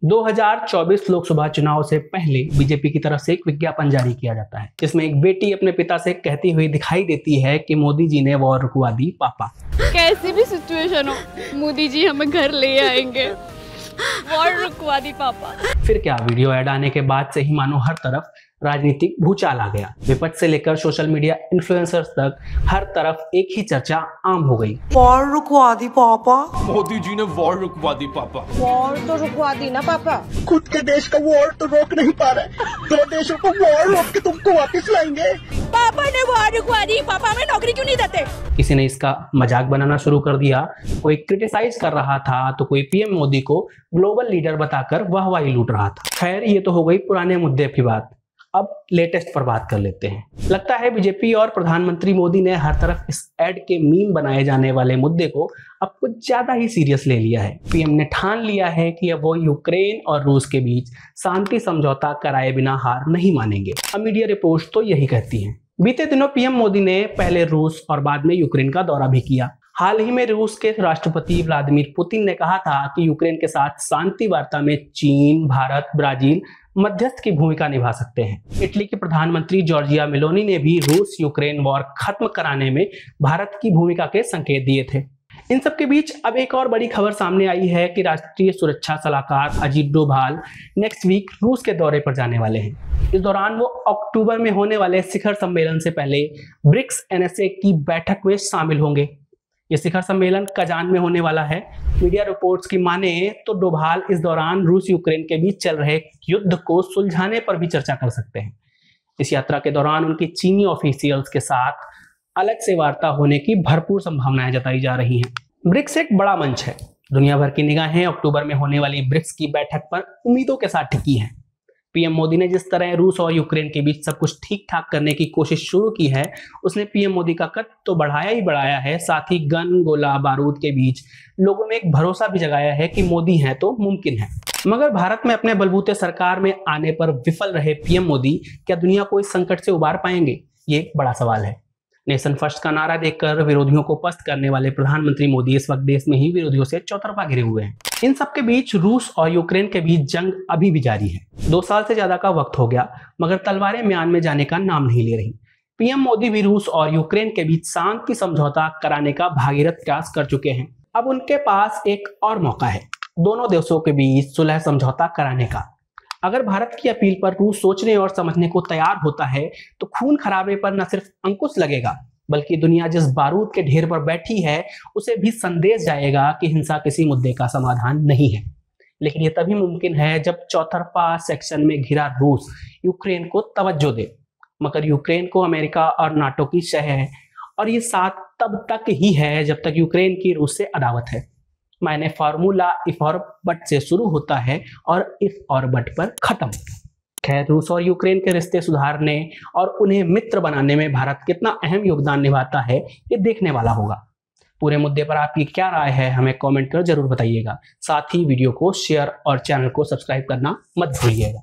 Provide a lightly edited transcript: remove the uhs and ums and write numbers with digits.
2024 लोकसभा चुनाव से पहले बीजेपी की तरफ से एक विज्ञापन जारी किया जाता है, जिसमें एक बेटी अपने पिता से कहती हुई दिखाई देती है कि मोदी जी ने वॉर रुकवा दी पापा। कैसी भी सिचुएशन हो, मोदी जी हमें घर ले आएंगे, वॉर रुकवा दी पापा। फिर क्या, वीडियो ऐड आने के बाद से ही मानो हर तरफ राजनीतिक भूचाल आ गया। विपक्ष से लेकर सोशल मीडिया इन्फ्लुएंसर्स तक हर तरफ एक ही चर्चा आम हो गई। वॉर रुकवा दी पापा। मोदी जी ने वॉर रुकवा दी पापा। वॉर तो रुकवा दी ना पापा। खुद के देश का वॉर तो रोक नहीं पा रहे, दो देशों को वॉर रोक के तुमको वापस लाएंगे। पापा ने वॉर रुकवा दी, पापा हमें नौकरी क्यों नहीं देते? किसी ने इसका मजाक बनाना शुरू कर दिया, कोई क्रिटिसाइज कर रहा था तो कोई पीएम मोदी को ग्लोबल लीडर बताकर वाहवाही लूट रहा था। खैर, ये तो हो गई पुराने मुद्दे की बात। अब लेटेस्ट पर बात कर लेते हैं। लगता है बीजेपी और प्रधानमंत्री मोदी ने हर तरफ इस एड के मीम बनाए जाने वाले मुद्दे को अब कुछ ज्यादा ही सीरियस ले लिया है। पीएम ने ठान लिया है कि अब वो यूक्रेन और रूस के बीच शांति समझौता कराए बिना हार नहीं मानेंगे। अब मीडिया रिपोर्ट्स तो यही कहती हैं। बीते दिनों पीएम मोदी ने पहले रूस और बाद में यूक्रेन का दौरा भी किया। हाल ही में रूस के राष्ट्रपति व्लादिमीर पुतिन ने कहा था कि यूक्रेन के साथ शांति वार्ता में चीन, भारत, ब्राजील मध्यस्थ की भूमिका निभा सकते हैं। इटली के प्रधानमंत्री जॉर्जिया मेलोनी ने भी रूस यूक्रेन वॉर खत्म कराने में भारत की भूमिका के संकेत दिए थे। इन सब के बीच अब एक और बड़ी खबर सामने आई है कि राष्ट्रीय सुरक्षा सलाहकार अजीत डोभाल नेक्स्ट वीक रूस के दौरे पर जाने वाले हैं। इस दौरान वो अक्टूबर में होने वाले शिखर सम्मेलन से पहले ब्रिक्स एनएसए की बैठक में शामिल होंगे। ये शिखर सम्मेलन कजान में होने वाला है। मीडिया रिपोर्ट्स की माने तो डोभाल इस दौरान रूस यूक्रेन के बीच चल रहे युद्ध को सुलझाने पर भी चर्चा कर सकते हैं। इस यात्रा के दौरान उनकी चीनी ऑफिशियल्स के साथ अलग से वार्ता होने की भरपूर संभावनाएं जताई जा रही हैं। ब्रिक्स एक बड़ा मंच है। दुनिया भर की निगाहें अक्टूबर में होने वाली ब्रिक्स की बैठक पर उम्मीदों के साथ टिकी हैं। पीएम मोदी ने जिस तरह रूस और यूक्रेन के बीच सब कुछ ठीक ठाक करने की कोशिश शुरू की है, उसने पीएम मोदी का कद तो बढ़ाया ही बढ़ाया है, साथ ही गन, गोला, बारूद के बीच लोगों में एक भरोसा भी जगाया है कि मोदी हैं तो मुमकिन है। मगर भारत में अपने बलबूते सरकार में आने पर विफल रहे पीएम मोदी क्या दुनिया को इस संकट से उबार पाएंगे? ये एक बड़ा सवाल है। नेशन फर्स्ट का नारा देकर विरोधियों को पस्त करने वाले प्रधानमंत्री मोदी इस वक्त देश में ही विरोधियों से चौतरफा घिरे हुए हैं। इन सब के बीच रूस और यूक्रेन के बीच जंग अभी भी जारी है। 2 साल से ज्यादा का वक्त हो गया, मगर तलवारें म्यान में जाने का नाम नहीं ले रही। पीएम मोदी भी रूस और यूक्रेन के बीच शांति समझौता कराने का भागीरथ प्रयास कर चुके हैं। अब उनके पास एक और मौका है दोनों देशों के बीच सुलह समझौता कराने का। अगर भारत की अपील पर रूस सोचने और समझने को तैयार होता है तो खून खराबे पर न सिर्फ अंकुश लगेगा, बल्कि दुनिया जिस बारूद के ढेर पर बैठी है उसे भी संदेश जाएगा कि हिंसा किसी मुद्दे का समाधान नहीं है। लेकिन यह तभी मुमकिन है जब चौतरफा सेक्शन में घिरा रूस यूक्रेन को तवज्जो दे। मगर यूक्रेन को अमेरिका और नाटो की शह है, और ये साथ तब तक ही है जब तक यूक्रेन की रूस से अदावत है। मायने फार्मूला इफ और बट से शुरू होता है और इफ और बट पर खत्म। खैर, रूस और यूक्रेन के रिश्ते सुधारने और उन्हें मित्र बनाने में भारत कितना अहम योगदान निभाता है, ये देखने वाला होगा। पूरे मुद्दे पर आपकी क्या राय है, हमें कमेंट कर जरूर बताइएगा। साथ ही वीडियो को शेयर और चैनल को सब्सक्राइब करना मत भूलिएगा।